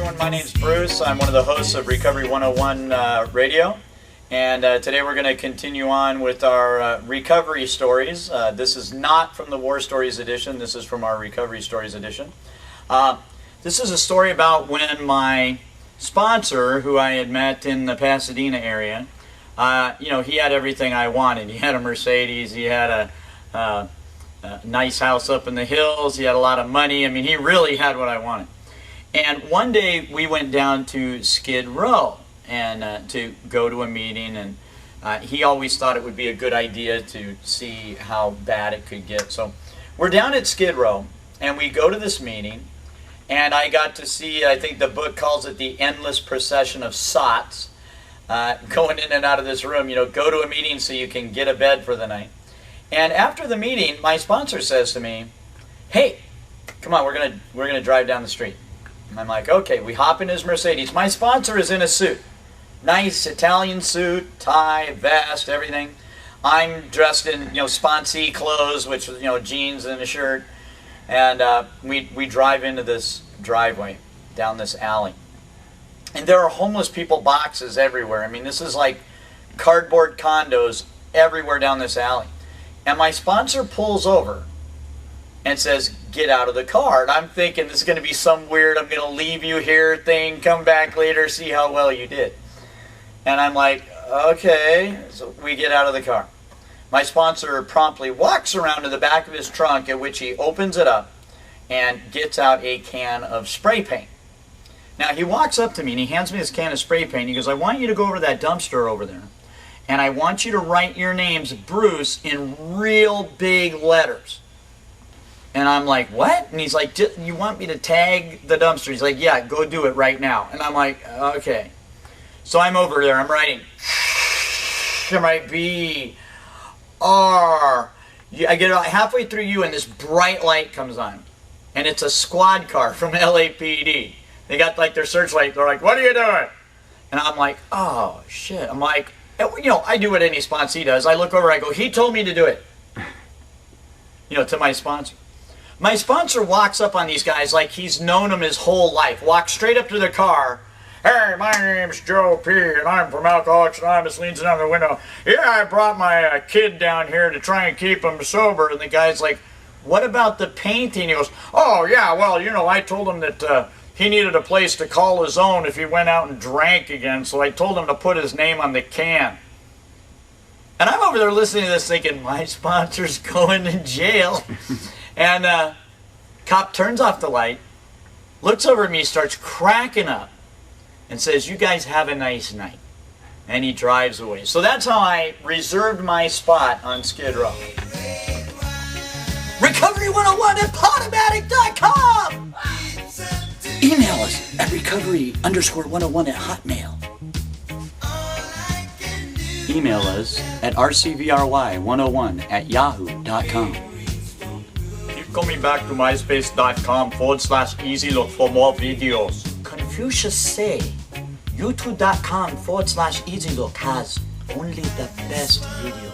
everyone. My name's Bruce. I'm one of the hosts of Recovery 101 Radio. And today we're going to continue on with our recovery stories. This is not from the War Stories edition. This is from our Recovery Stories edition. This is a story about when my sponsor, who I had met in the Pasadena area, he had everything I wanted. He had a Mercedes. He had a nice house up in the hills. He had a lot of money. I mean, he really had what I wanted. And one day we went down to Skid Row and to go to a meeting, and he always thought it would be a good idea to see how bad it could get. So we're down at Skid Row, and we go to this meeting, and I got to see, I think the book calls it the endless procession of sots, going in and out of this room. Go to a meeting so you can get a bed for the night. And after the meeting, my sponsor says to me, "Hey, come on, we're gonna drive down the street." And I'm like, okay. We hop in his Mercedes. My sponsor is in a suit. Nice Italian suit, tie, vest, everything. I'm dressed in, sponsee clothes, which was, jeans and a shirt. And we drive into this driveway, down this alley. And there are homeless people boxes everywhere. I mean, this is like cardboard condos everywhere down this alley. And my sponsor pulls over and says, "Get out of the car." And I'm thinking this is going to be some weird, I'm going to leave you here thing, come back later, see how well you did. And I'm like, okay. So we get out of the car. My sponsor promptly walks around to the back of his trunk, at which he opens it up and gets out a can of spray paint. Now he walks up to me and he hands me this can of spray paint. He goes, "I want you to go over to that dumpster over there, and I want you to write your names, Bruce, in real big letters." And I'm like, "What?" And he's like, "You want me to tag the dumpster?" He's like, "Yeah, go do it right now." And I'm like, okay. So I'm over there, I'm writing B-R. I get halfway through U and this bright light comes on. And it's a squad car from LAPD. They got like their searchlight. They're like, "What are you doing?" And I'm like, oh shit. I'm like, I do what any sponsee does. I look over, I go, "He told me to do it." To my sponsor. My sponsor walks up on these guys like he's known them his whole life. Walks straight up to their car. "Hey, my name's Joe P. and I'm from Alcoholics Anonymous." Leans down the window. "Yeah, I brought my kid down here to try and keep him sober." And the guy's like, "What about the painting?" He goes, "Oh, yeah, well, I told him that he needed a place to call his own if he went out and drank again, so I told him to put his name on the can." And I'm over there listening to this thinking, my sponsor's going to jail. And cop turns off the light, looks over at me, starts cracking up, and says, "You guys have a nice night." And he drives away. So that's how I reserved my spot on Skid Row. Recovery101 at Podomatic.com! Email us at recovery_101 at Hotmail. Email us at rcvry101 at yahoo.com. Keep coming back to myspace.com/easylook for more videos. Confucius say, youtube.com/easylook has only the best videos.